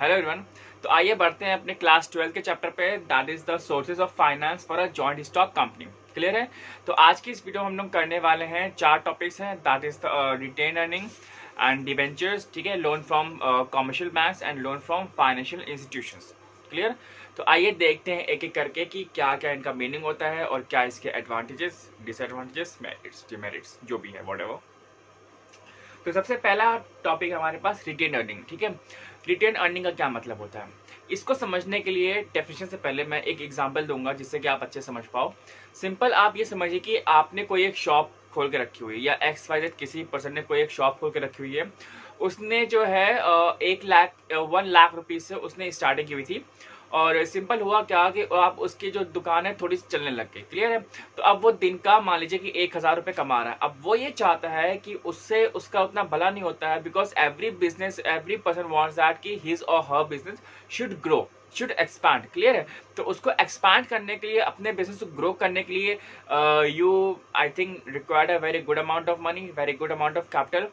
Hello everyone. तो आइए बढ़ते हैं अपने क्लास 12 के चैप्टर पे, that is the sources of finance for a joint stock company. Clear है? तो आज की इस वीडियो में हम लोग करने वाले हैं 4 टॉपिक्स हैं, that is the retained earning and debentures, ठीक है, loan from commercial banks and loan from financial institutions. Clear? तो आइए देखते हैं एक एक करके कि क्या क्या इनका मीनिंग होता है और क्या इसके एडवांटेजेस, डिसएडवांटेजेस, मेरिट्स, डिमेरिट्स जो भी है व्हाटएवर। तो सबसे पहला टॉपिक हमारे पास रिटेन अर्निंग। ठीक है, रिटेन अर्निंग का क्या मतलब होता है, इसको समझने के लिए डेफिनेशन से पहले मैं एक एग्जांपल दूंगा जिससे कि आप अच्छे समझ पाओ। सिंपल आप ये समझिए कि आपने कोई एक शॉप खोल के रखी हुई है, या XYZ किसी पर्सन ने कोई एक शॉप खोल के रखी हुई है। उसने जो है 1 लाख रुपीज से उसने स्टार्टिंग की हुई थी, और सिंपल हुआ क्या कि आप उसकी जो दुकान है थोड़ी सी चलने लग गई। क्लियर है? तो अब वो दिन का मान लीजिए कि 1,000 रुपये कमा रहा है। अब वो ये चाहता है कि उससे उसका उतना भला नहीं होता है, because every person wants that कि his or her business should grow, should expand. Clear है? तो उसको एक्सपैंड करने के लिए, अपने बिजनेस को ग्रो करने के लिए you I think required a very good amount of money, very good amount of capital.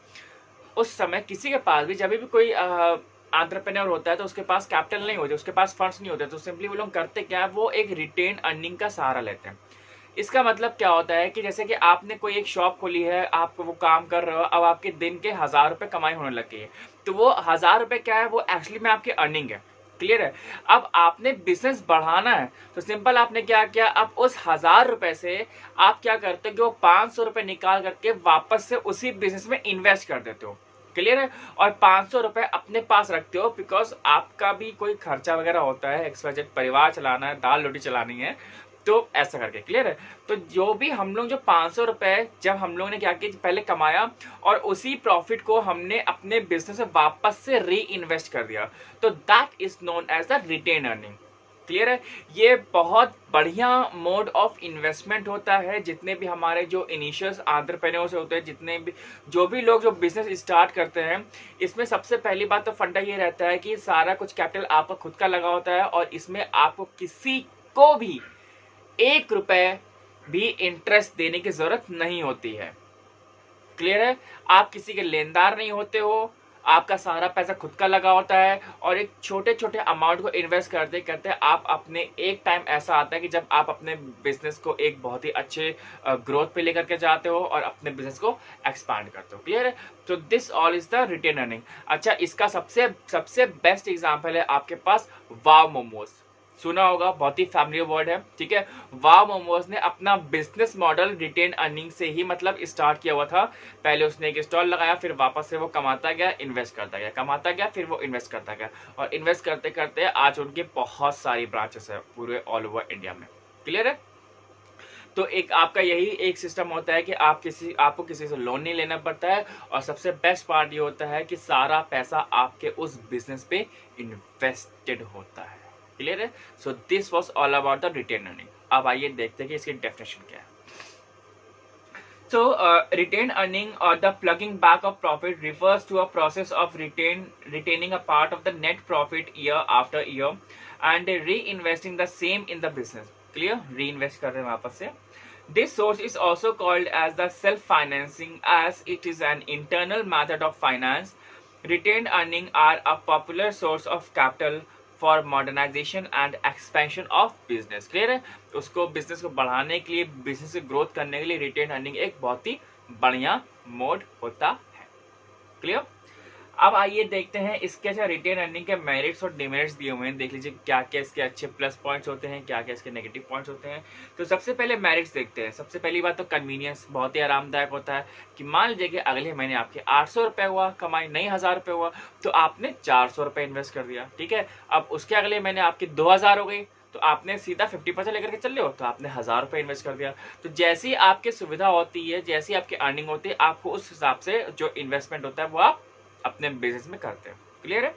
उस समय किसी के पास भी, जब भी कोई एंटरप्रेन्योर होता है तो उसके पास कैपिटल नहीं होते, उसके पास फंड्स नहीं होते, तो सिंपली वो लोग करते क्या है, वो एक रिटेन अर्निंग का सहारा लेते हैं। इसका मतलब क्या होता है कि जैसे कि आपने कोई एक शॉप खोली है, आप वो काम कर रहे हो, अब आपके दिन के 1,000 रुपये कमाई होने लग गई है, तो वो 1,000 रुपये क्या है, वो एक्चुअली में आपकी अर्निंग है। क्लियर है? अब आपने बिजनेस बढ़ाना है, तो सिंपल आपने क्या किया, अब उस 1,000 रुपये से आप क्या करते हो कि वो 500 रुपये निकाल करके वापस से उसी बिजनेस में इन्वेस्ट कर देते हो। क्लियर है? और 500 रुपये अपने पास रखते हो, बिकॉज आपका भी कोई खर्चा वगैरह होता है, XYZ परिवार चलाना है, दाल रोटी चलानी है, तो ऐसा करके। क्लियर है? तो जो भी हम लोग जो 500 रुपये जब हम लोग ने क्या किया, पहले कमाया और उसी प्रॉफिट को हमने अपने बिजनेस में वापस से री इन्वेस्ट कर दिया, तो that is known as the retained earning. Clear है? ये बहुत बढ़िया मोड ऑफ इन्वेस्टमेंट होता है। जितने भी हमारे जो इनिशियल एंटरप्रेन्योर्स होते हैं, जितने भी जो भी लोग जो बिजनेस स्टार्ट करते हैं, इसमें सबसे पहली बात तो फंडा ये रहता है कि सारा कुछ कैपिटल आपका खुद का लगा होता है, और इसमें आपको किसी को भी 1 रुपए भी इंटरेस्ट देने की जरूरत नहीं होती है। क्लियर है? आप किसी के लेनदार नहीं होते हो, आपका सारा पैसा खुद का लगा होता है, और एक छोटे छोटे अमाउंट को इन्वेस्ट करते करते आप अपने एक टाइम ऐसा आता है कि जब आप अपने बिजनेस को एक बहुत ही अच्छे ग्रोथ पे लेकर के जाते हो और अपने बिजनेस को एक्सपांड करते हो। क्लियर है? तो this all is the retained earning. अच्छा, इसका सबसे सबसे बेस्ट एग्जाम्पल है आपके पास वाव मोमोज। सुना होगा, बहुत ही फैमिली वर्ड है। ठीक है? वाव मोमोज ने अपना बिजनेस मॉडल रिटेन अर्निंग से ही मतलब स्टार्ट किया हुआ था। पहले उसने एक स्टॉल लगाया, फिर वापस से वो कमाता गया, इन्वेस्ट करता गया, कमाता गया, फिर वो इन्वेस्ट करता गया, और इन्वेस्ट करते करते आज उनकी बहुत सारी ब्रांचेस है पूरे ऑल ओवर इंडिया में। क्लियर है? तो एक आपका यही एक सिस्टम होता है कि आपको किसी से लोन नहीं लेना पड़ता है, और सबसे बेस्ट पार्ट ये होता है कि सारा पैसा आपके उस बिजनेस पे इन्वेस्टेड होता है। क्लियर है? So this was all about the retained earning. अब आइए देखते हैं कि इसकी डेफिनेशन क्या है। So, retained earning or the plugging back of profit refers to a process of retaining a part of the net profit year after year and reinvesting the same in the business. Clear? Reinvest कर रहे हैं वापस से. This source is also called as the self-financing, as it is an internal method of finance. Retained earning are a popular source of capital for modernisation and expansion of business. Clear है? उसको business को बढ़ाने के लिए, business को growth करने के लिए रिटेन अर्निंग एक बहुत ही बढ़िया मोड होता है। क्लियर? अब आइए देखते हैं इसके अच्छा रिटेन अर्निंग के मेरिट्स और डिमेरिट्स दिए हुए हैं। देख लीजिए क्या क्या इसके अच्छे प्लस पॉइंट्स होते हैं, क्या क्या इसके नेगेटिव पॉइंट्स होते हैं। तो सबसे पहले मेरिट्स देखते हैं। सबसे पहली बात तो कन्वीनियंस, बहुत ही आरामदायक होता है कि मान लीजिए कि अगले महीने आपके 800 रुपये हुआ कमाई, नहीं 1,000 रुपये हुआ, तो आपने 400 रुपये इन्वेस्ट कर दिया। ठीक है? अब उसके अगले महीने आपकी 2,000 हो गई, तो आपने सीधा 50% लेकर के चल रहे हो, तो आपने 1,000 रुपये इन्वेस्ट कर दिया। तो जैसी आपकी सुविधा होती है, जैसी आपकी अर्निंग होती है, आपको उस हिसाब से जो इन्वेस्टमेंट होता है वो आप अपने बिजनेस में करते हैं। क्लियर है?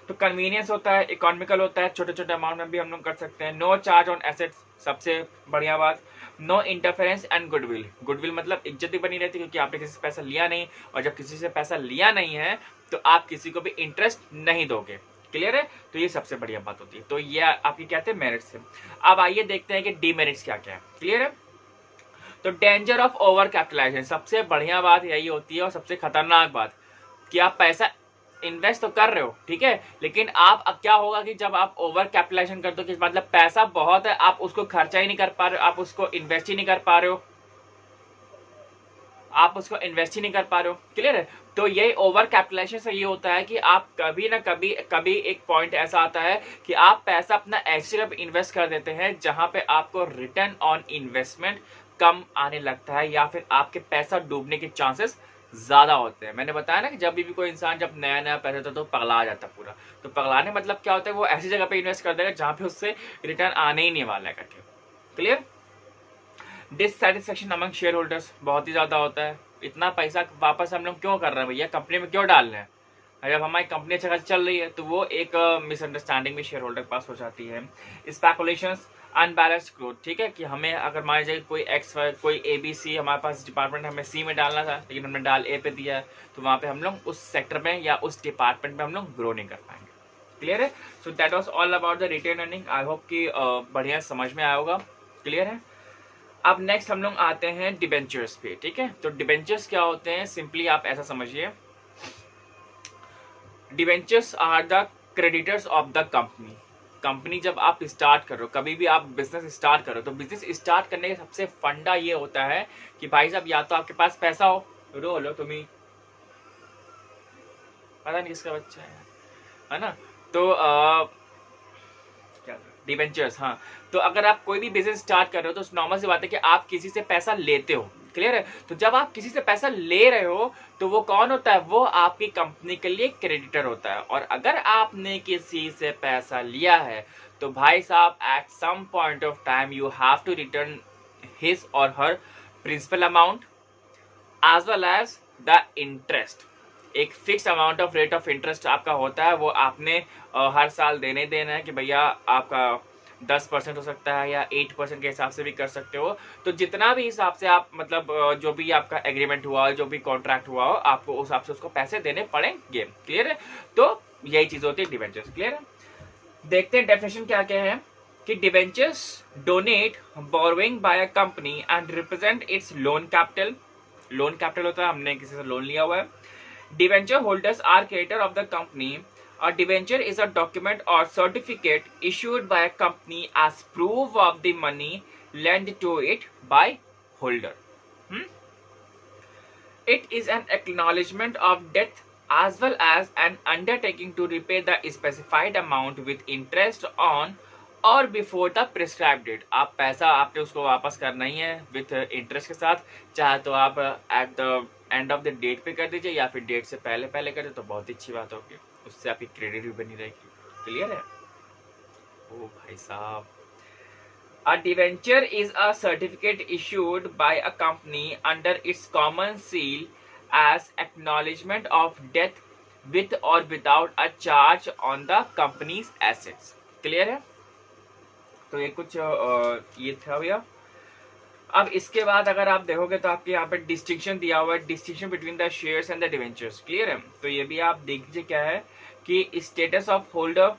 तो कन्वीनियंस होता है, इकोनॉमिकल होता है, छोटे छोटे अमाउंट में भी हम लोग कर सकते हैं। नो चार्ज ऑन एसेट्स, सबसे बढ़िया बात। No interference and goodwill. Goodwill मतलब इज्जत भी बनी रहती है, क्योंकि आपने किसी से पैसा लिया नहीं, और जब किसी से पैसा लिया नहीं है तो आप किसी को भी इंटरेस्ट नहीं दोगे। क्लियर है? तो ये सबसे बढ़िया बात होती है। तो ये आपकी क्या थे, मेरिट्स है। अब आइए देखते हैं कि डीमेरिट्स क्या क्या है। क्लियर है? तो डेंजर ऑफ ओवर कैपिटलाइजेशन, सबसे बढ़िया बात यही होती है और सबसे खतरनाक बात कि आप पैसा इन्वेस्ट तो कर रहे हो, ठीक है, लेकिन आप अब क्या होगा कि जब आप ओवर कैपिटलाइजेशन करते हो कि मतलब पैसा बहुत है, आप उसको खर्चा ही नहीं कर पा रहे हो, आप उसको इन्वेस्ट ही नहीं कर पा रहे हो, क्लियर है। तो ये ओवर कैपिटलाइजेशन से ये होता है कि आप कभी ना कभी एक पॉइंट ऐसा आता है कि आप पैसा अपना ऐसी जगह इन्वेस्ट कर देते हैं जहां पे आपको रिटर्न ऑन इन्वेस्टमेंट कम आने लगता है, या फिर आपके पैसा डूबने के चांसेस ज्यादा होते हैं। मैंने बताया ना कि जब भी कोई इंसान जब नया नया पैसा होता है तो पगला जाता है पूरा। तो पगलाने मतलब क्या होता है, वो ऐसी जगह पे इन्वेस्ट कर देगा जहां पे उससे रिटर्न आने ही नहीं वाला है करके, clear. Dissatisfaction among share holders बहुत ही ज्यादा होता है। इतना पैसा वापस हम लोग क्यों कर रहे हैं भैया, कंपनी में क्यों डाल रहे हैं, जब हमारी कंपनी अच्छा खासा चल रही है। तो वो एक मिसअंडरस्टैंडिंग भी शेयर होल्डर के पास हो जाती है। स्पेकुलेशंस, अनबैलेंस्ड ग्रोथ, ठीक है, कि हमें अगर मान लीजिए कोई एक्स कोई ABC हमारे पास डिपार्टमेंट हमें C में डालना था, लेकिन हमने डाल A पे दिया है, तो वहाँ पे हम लोग उस सेक्टर में या उस डिपार्टमेंट में हम लोग ग्रो नहीं कर पाएंगे, क्लियर है। So that was all about the retained earning. I hope कि बढ़िया समझ में आया होगा, क्लियर है। अब नेक्स्ट हम लोग आते हैं डिबेंचर्स पे, ठीक है। तो डिबेंचर्स क्या होते हैं, सिंपली आप ऐसा समझिए, debentures are the creditors of the company. Company जब आप स्टार्ट करो, कभी भी आप बिजनेस स्टार्ट करो, तो बिजनेस स्टार्ट करने का सबसे फंडा ये होता है कि भाई साहब या तो आपके पास पैसा हो, रो लो तुम्हें पता नहीं किसका बच्चा है ना। तो क्या डिबेंचर्स, हाँ। तो अगर आप कोई भी बिजनेस स्टार्ट कर रहे हो तो नॉर्मल सी बात है कि आप किसी से पैसा लेते हो, क्लियर है। तो जब आप किसी से पैसा ले रहे हो तो वो कौन होता है, वो आपकी कंपनी के लिए क्रेडिटर होता है। और अगर आपने किसी से पैसा लिया है तो भाई साहब at some point of time you have to return his or her principal amount as well as the interest. एक fix amount of rate of interest आपका होता है, वो आपने हर साल देना है कि भैया आपका 10% हो सकता है या 8% के हिसाब से भी कर सकते हो। तो जितना भी हिसाब से आप मतलब जो भी आपका एग्रीमेंट हुआ, जो भी कॉन्ट्रैक्ट हुआ हो, आपको उस हिसाब से उसको पैसे देने पड़ेंगे, क्लियर है। तो यही चीज होती है डिबेंचर्स, क्लियर है। देखते हैं डेफिनेशन क्या क्या है कि debentures denote borrowing by a company and represent its loan capital. Loan capital होता है, हमने किसी से लोन लिया हुआ है। Debenture holders are creditor of the company. A debenture is a document or certificate issued by a company as proof of the money lent to it by holder. It is an acknowledgement of debt as well as an undertaking to repay the specified amount with interest on or before the prescribed date. आप पैसा आपने उसको वापस करना ही है with interest के साथ, चाहे तो आप at the end of the date pay कर दीजिए या फिर डेट से पहले कर दे, तो बहुत ही अच्छी बात होगी, उससे आपकी क्रेडिट भी बनी रहेगी, क्लियर है। ओ भाई साहब, a debenture is a certificate issued by a company under its common seal as acknowledgement of debt with or without a charge on the company's assets, clear है। तो ये कुछ ये था भैया। अब इसके बाद अगर आप देखोगे तो आपके यहाँ पे डिस्टिंक्शन दिया हुआ है, distinction between the shares and the debentures, clear है। तो ये भी आप देख लीजिए क्या है कि status of holder,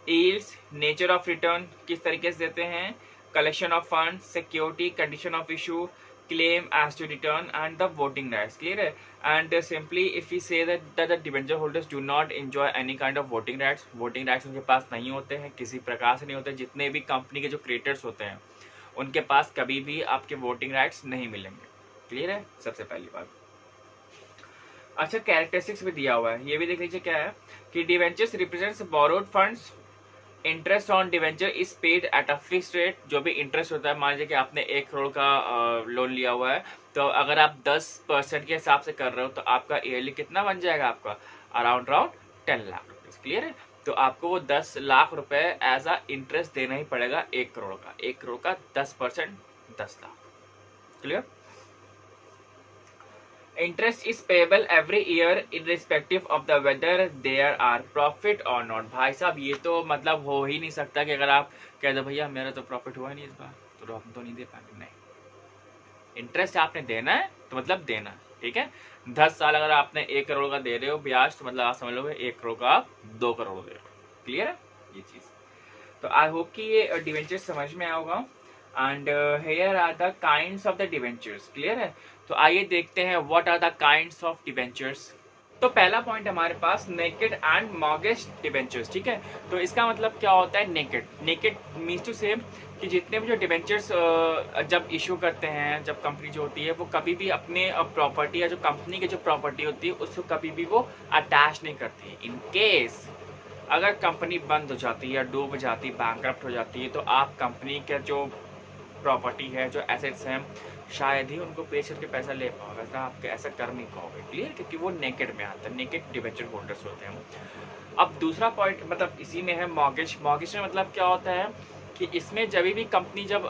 yields, nature of return किस तरीके से देते हैं, collection of fund, security, condition of issue, claim as to return and the voting rights, clear है। and simply if we say that the debenture holders do not enjoy any kind of voting rights उनके पास नहीं होते हैं, किसी प्रकार से नहीं होते। जितने भी कंपनी के जो क्रिएटर्स होते हैं उनके पास कभी भी आपके वोटिंग राइट्स नहीं मिलेंगे, क्लियर है, सबसे पहली बात। अच्छा, कैरेक्टरिस्टिक्स भी दिया हुआ है, ये भी देख लीजिए क्या है कि debentures represents borrowed funds, interest on debenture is paid at a fixed rate. जो भी इंटरेस्ट होता है, मान लीजिए कि आपने 1 करोड़ का लोन लिया हुआ है, तो अगर आप 10% के हिसाब से कर रहे हो तो आपका ईयरली कितना बन जाएगा, आपका अराउंड 10 लाख रुपए, क्लियर है। तो आपको वो 10 लाख रुपए एज अ इंटरेस्ट देना ही पड़ेगा 1 करोड़ का। 1 करोड़ का 10% 10 lakh, clear. Interest is payable every year irrespective of the whether there are profit और नॉट। भाई साहब ये तो मतलब हो ही नहीं सकता कि अगर आप कह दो भैया मेरा तो प्रॉफिट हुआ नहीं इस बार, तो हम तो नहीं दे पाएंगे। नहीं, इंटरेस्ट आपने देना है तो मतलब देना, ठीक है। 10 साल अगर आपने 1 करोड़ का दे रहे हो ब्याज, तो मतलब आप समझ लोगे 1 करोड़ का आप 2 करोड़ दे रहे हो, क्लियर है ये चीज। तो आई होप कि ये डिवेंचर समझ में आया होगा। And here are the kinds of the debentures, clear है। तो आइए देखते हैं what are the kinds of debentures. तो पहला पॉइंट हमारे पास नेकेड एंड मॉर्गेज डिबेंचर्स, ठीक है। तो इसका मतलब क्या होता है नेकेड? नेकेड मीन्स टू से कि जितने भी जो डिबेंचर्स जब इशू करते हैं, जब कंपनी जो होती है वो कभी भी अपने प्रॉपर्टी या जो कंपनी की जो प्रॉपर्टी होती है उसको कभी भी वो अटैच नहीं करती है। इन केस अगर कंपनी बंद हो जाती है या डूब जाती है, बैंकरप्ट हो जाती है, तो आप कंपनी का जो प्रॉपर्टी है, जो एसेट्स हैं, शायद ही उनको बेच करके पैसा ले पाओगे, वैसा आप ऐसा कर नहीं पाओगे, क्लियर, क्योंकि वो नेकेड में आता है, नेकेड डिबेंचर होल्डर्स होते हैं। अब दूसरा पॉइंट मतलब इसी में है मॉर्गेज। मॉर्गेज में मतलब क्या होता है कि इसमें जब भी कंपनी जब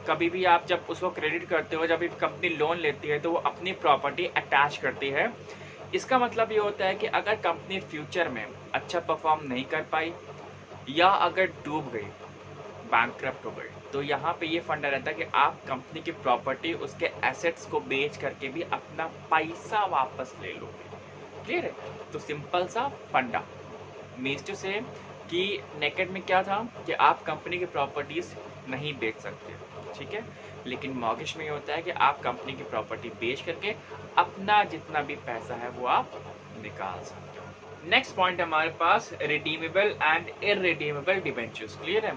कभी भी आप जब उसको क्रेडिट करते हो, जब भी कंपनी लोन लेती है तो वो अपनी प्रॉपर्टी अटैच करती है। इसका मतलब ये होता है कि अगर कंपनी फ्यूचर में अच्छा परफॉर्म नहीं कर पाई या अगर डूब गई, बैंकक्रप्ट हो गई, तो यहाँ पे ये फंडा रहता है कि आप कंपनी की प्रॉपर्टी, उसके एसेट्स को बेच करके भी अपना पैसा वापस ले लोगे, क्लियर है। तो सिंपल सा फंडा मीन्स टू से कि नेकेड में क्या था कि आप कंपनी की प्रॉपर्टीज नहीं बेच सकते, ठीक है, लेकिन मॉर्गेज में ये होता है कि आप कंपनी की प्रॉपर्टी बेच करके अपना जितना भी पैसा है वो आप निकाल सकते हो। नेक्स्ट पॉइंट हमारे पास redeemable and irredeemable debentures, clear है।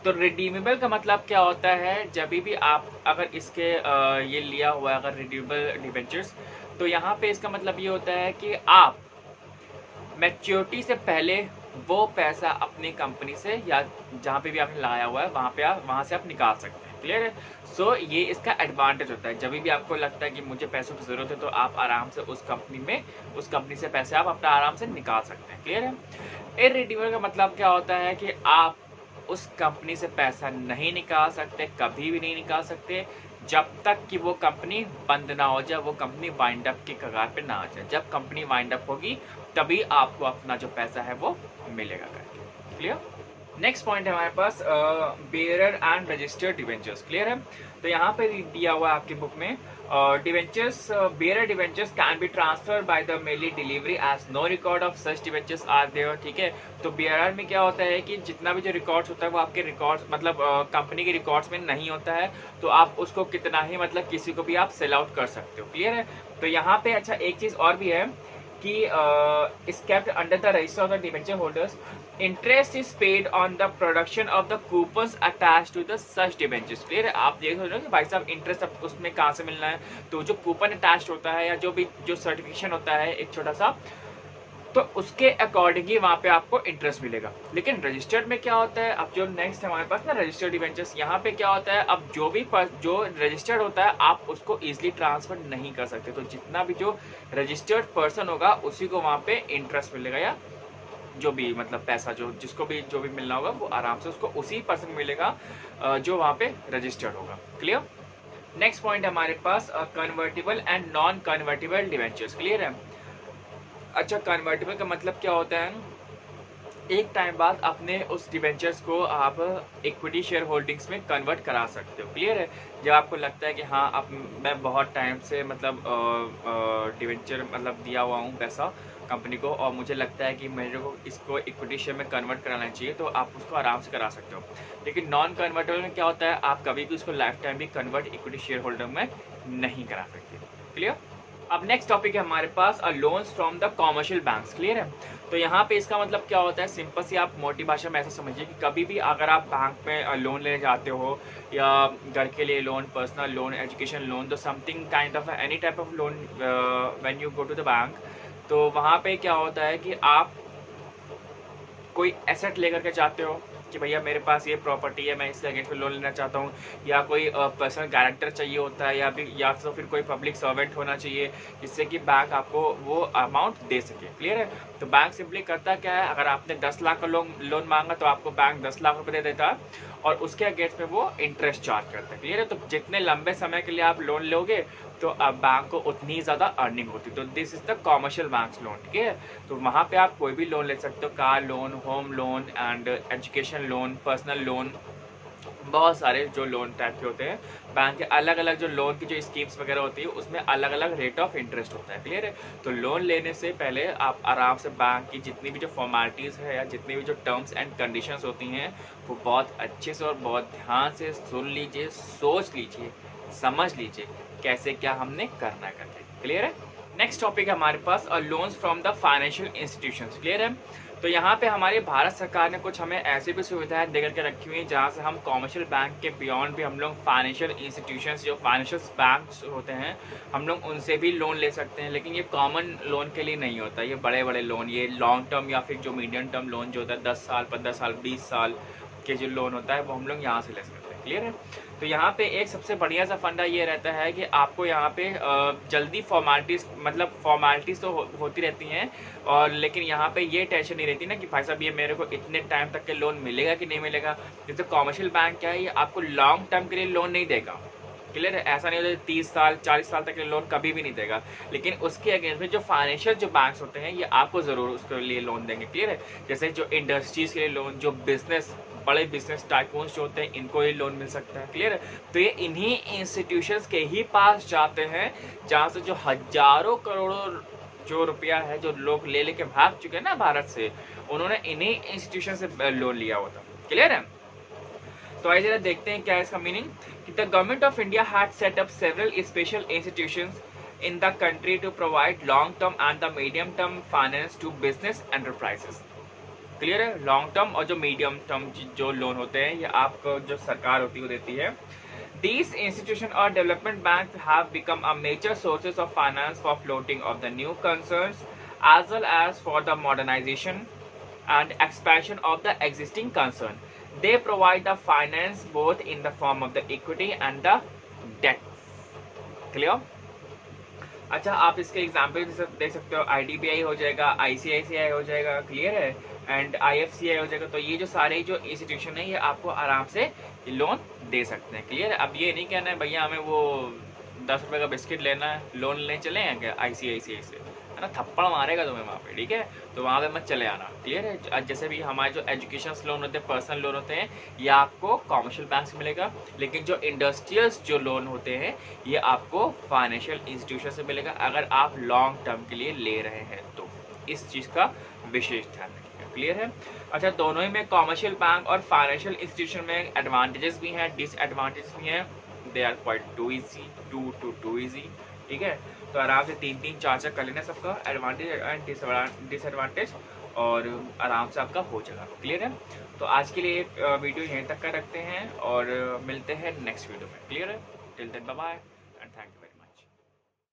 तो रिडीमेबल का मतलब क्या होता है, जब भी आप अगर इसके ये लिया हुआ है अगर रिडीमेबल डिबेंचर्स, तो यहाँ पे इसका मतलब ये होता है कि आप मैच्योरिटी से पहले वो पैसा अपनी कंपनी से या जहाँ पे भी आपने लगाया हुआ है वहाँ से आप निकाल सकते हैं, क्लियर है। सो ये इसका एडवांटेज होता है, जब भी आपको लगता है कि मुझे पैसों की ज़रूरत है तो आप आराम से उस कंपनी से पैसे आप अपना आराम से निकाल सकते हैं, क्लियर है। इररिडीमेबल का मतलब क्या होता है कि आप उस कंपनी से पैसा नहीं निकाल सकते, कभी भी नहीं निकाल सकते, जब तक कि वो कंपनी बंद ना हो जाए, वो कंपनी वाइंड अप की कगार पे ना आ जाए। जब कंपनी वाइंड अप होगी तभी आपको अपना जो पैसा है वो मिलेगा करके, क्लियर। नेक्स्ट पॉइंट है हमारे पास bearer and registered debentures, clear है। तो यहाँ पे दिया हुआ है आपकी बुक में debentures, bearer debentures can be transfer by the mere delivery as no record of such debentures are there, ठीक है। तो बेयरर में क्या होता है कि जितना भी जो रिकॉर्ड्स होता है वो आपके रिकॉर्ड्स मतलब कंपनी के रिकॉर्ड्स में नहीं होता है, तो आप उसको कितना ही मतलब किसी को भी आप सेल आउट कर सकते हो, क्लियर है। तो यहाँ पे अच्छा एक चीज़ और भी है कि is kept under the register of the debenture holders. Interest is paid on the production of the coupons attached to the such debentures. Clear है। आप ये सोच रहे हो कि भाई साहब इंटरेस्ट अब उसमें कहाँ से मिलना है, तो जो कूपन अटैच होता है या जो सर्टिफिकेशन होता है एक छोटा सा, तो उसके अकॉर्डिंग ही वहाँ पे आपको इंटरेस्ट मिलेगा। लेकिन रजिस्टर्ड में क्या होता है, अब जो नेक्स्ट है हमारे पास ना रजिस्टर्ड डिबेंचर्स, यहाँ पे क्या होता है, अब जो रजिस्टर्ड होता है आप उसको इजीली ट्रांसफर नहीं कर सकते, तो जितना भी जो रजिस्टर्ड पर्सन होगा उसी को वहाँ पे इंटरेस्ट मिलेगा, या जो भी मतलब पैसा जिसको भी जो भी मिलना होगा वो आराम से उसको उसी पर्सन मिलेगा जो वहाँ पे रजिस्टर्ड होगा, क्लियर। नेक्स्ट पॉइंट हमारे पास convertible and non convertible debentures, clear है। अच्छा, कन्वर्टिबल का मतलब क्या होता है, एक टाइम बाद अपने उस डिबेंचर्स को आप इक्विटी शेयर होल्डिंग्स में कन्वर्ट करा सकते हो, क्लियर है। जब आपको लगता है कि हाँ अब मैं बहुत टाइम से मतलब डिबेंचर मतलब दिया हुआ हूँ पैसा कंपनी को और मुझे लगता है कि मेरे को इसको इक्विटी शेयर में कन्वर्ट कराना चाहिए, तो आप उसको आराम से करा सकते हो। लेकिन नॉन कन्वर्टेबल में क्या होता है, आप कभी भी उसको लाइफ टाइम भी कन्वर्ट इक्विटी शेयर होल्डर में नहीं करा सकते, क्लियर। अब नेक्स्ट टॉपिक है हमारे पास loans from the commercial banks, clear है। तो यहाँ पे इसका मतलब क्या होता है, सिंपल सी आप मोटी भाषा में ऐसा समझिए कि कभी भी अगर आप बैंक में लोन लेने जाते हो या घर के लिए loan, personal loan, education loan, तो something kind of any type of loan when you go to the bank, तो वहाँ पे क्या होता है कि आप कोई एसेट लेकर के जाते हो कि भैया मेरे पास ये प्रॉपर्टी है, मैं इससे अगेंस्ट में लोन लेना चाहता हूँ, या कोई पर्सनल गारंटर चाहिए होता है, या तो फिर कोई पब्लिक सर्वेंट होना चाहिए जिससे कि बैंक आपको वो अमाउंट दे सके, क्लियर है। तो बैंक सिंपली करता क्या है, अगर आपने 10 लाख का लोन मांगा तो आपको बैंक 10 लाख रुपये दे देता है और उसके अगेंस्ट में वो इंटरेस्ट चार्ज करता है, क्लियर है। तो जितने लंबे समय के लिए आप लोन लोगे तो बैंक को उतनी ज़्यादा अर्निंग होती है। तो this is the commercial banks loan, ठीक है। तो वहाँ पे आप कोई भी लोन ले सकते हो, car loan, home loan and education loan, personal loan, बहुत सारे जो लोन टाइप के होते हैं। बैंक के अलग अलग जो लोन की जो स्कीम्स वगैरह होती है उसमें अलग अलग रेट ऑफ इंटरेस्ट होता है, क्लियर है। तो लोन लेने से पहले आप आराम से बैंक की जितनी भी जो फॉर्मेलिटीज़ है या जितनी भी जो टर्म्स एंड कंडीशंस होती हैं वो बहुत अच्छे से और बहुत ध्यान से सुन लीजिए, सोच लीजिए, समझ लीजिए कैसे क्या हमने करना करके, क्लियर है। नेक्स्ट टॉपिक है हमारे पास loans from the financial institutions. Clear है? तो यहाँ पे हमारी भारत सरकार ने कुछ हमें ऐसी भी सुविधाएं देकर के रखी हुई हैं जहाँ से हम कॉमर्शियल बैंक के बियॉन्ड भी हम लोग फाइनेंशियल इंस्टीट्यूशंस जो फाइनेंशियल बैंक्स होते हैं हम लोग उनसे भी लोन ले सकते हैं। लेकिन ये कॉमन लोन के लिए नहीं होता, ये बड़े बड़े लोन, ये लॉन्ग टर्म या फिर जो मीडियम टर्म लोन जो होता है 10 साल 15 साल 20 साल के जो लोन होता है वो हम लोग यहाँ से ले सकते हैं। क्लियर है? तो यहाँ पे एक सबसे बढ़िया सा फंडा ये रहता है कि आपको यहाँ पे जल्दी फॉर्मेलिटीज़ मतलब फॉर्मेलिटीज़ तो होती रहती हैं, और लेकिन यहाँ पे ये टेंशन नहीं रहती ना कि भाई साहब ये मेरे को इतने टाइम तक के लोन मिलेगा कि नहीं मिलेगा। जैसे कॉमर्शियल बैंक क्या है, ये आपको लॉन्ग टर्म के लिए लोन नहीं देगा। क्लियर है? ऐसा नहीं होता 30 साल 40 साल तक के लोन कभी भी नहीं देगा, लेकिन उसके अगेंस्ट में जो फाइनेंशियल जो बैंक्स होते हैं ये आपको ज़रूर उसके लिए लोन देंगे। क्लियर है? जैसे जो इंडस्ट्रीज़ के लिए लोन, जो बिजनेस बड़े बिजनेस टाइकून्स जो होते हैं इनको ही लोन मिल सकता है। क्लियर है? तो ये इन्हीं इंस्टीट्यूशंस के ही पास जाते हैं जहाँ से जो हजारों करोड़ों जो रुपया है जो लोग ले लेके भाग चुके हैं ना भारत से, उन्होंने इन्हीं इंस्टीट्यूशन से लोन लिया होता। क्लियर है? तो आइए जरा देखते हैं क्या है इसका मीनिंग। कि the government of India had set up several special institutions in the country to provide long term and the medium term finance to business enterprises। Clear है? लॉन्ग टर्म और जो मीडियम टर्म जो loan होते हैं ये आपको जो सरकार होती है वो देती है। These institutions or development banks have become a major sources of finance for floating of the new concerns as well as for the modernization and expansion of the existing concern. They provide the finance both in the form of the equity and the debt। Clear? अच्छा, आप इसके example देख सकते हो, IDBI हो जाएगा, ICICI हो जाएगा, क्लियर है, एंड IFCI हो जाएगा। तो ये जो सारे जो इंस्टीट्यूशन है ये आपको आराम से लोन दे सकते हैं। क्लियर है? अब ये नहीं कहना है भैया हमें वो 10 रुपये का बिस्किट लेना है, लोन लेने चले हैं क्या ICICI से, है ना, थप्पड़ मारेगा तुम्हें वहाँ पे। ठीक है? तो वहाँ पे मत चले आना। क्लियर है? जैसे भी हमारे जो एजुकेशन लोन होते हैं, पर्सनल लोन होते हैं, ये आपको कॉमर्शियल बैंक से मिलेगा, लेकिन जो इंडस्ट्रियल्स जो लोन होते हैं ये आपको फाइनेंशियल इंस्टीट्यूशन से मिलेगा अगर आप लॉन्ग टर्म के लिए ले रहे हैं तो। इस चीज़ का विशेष ध्यान रखिएगा। क्लियर है? अच्छा, दोनों ही में कॉमर्शियल बैंक और फाइनेंशियल इंस्टीट्यूशन में एडवांटेजेस भी हैं, डिसएडवांटेजेस भी हैं। They are quite too easy. ठीक है? तो आराम से 3 4 कर लेना सबका एडवांटेज एंड डिसएडवांटेज, और आराम से आपका हो जाएगा। क्लियर है? तो आज के लिए वीडियो यहीं तक का रखते हैं और मिलते हैं नेक्स्ट वीडियो में। क्लियर है? Till then bye bye.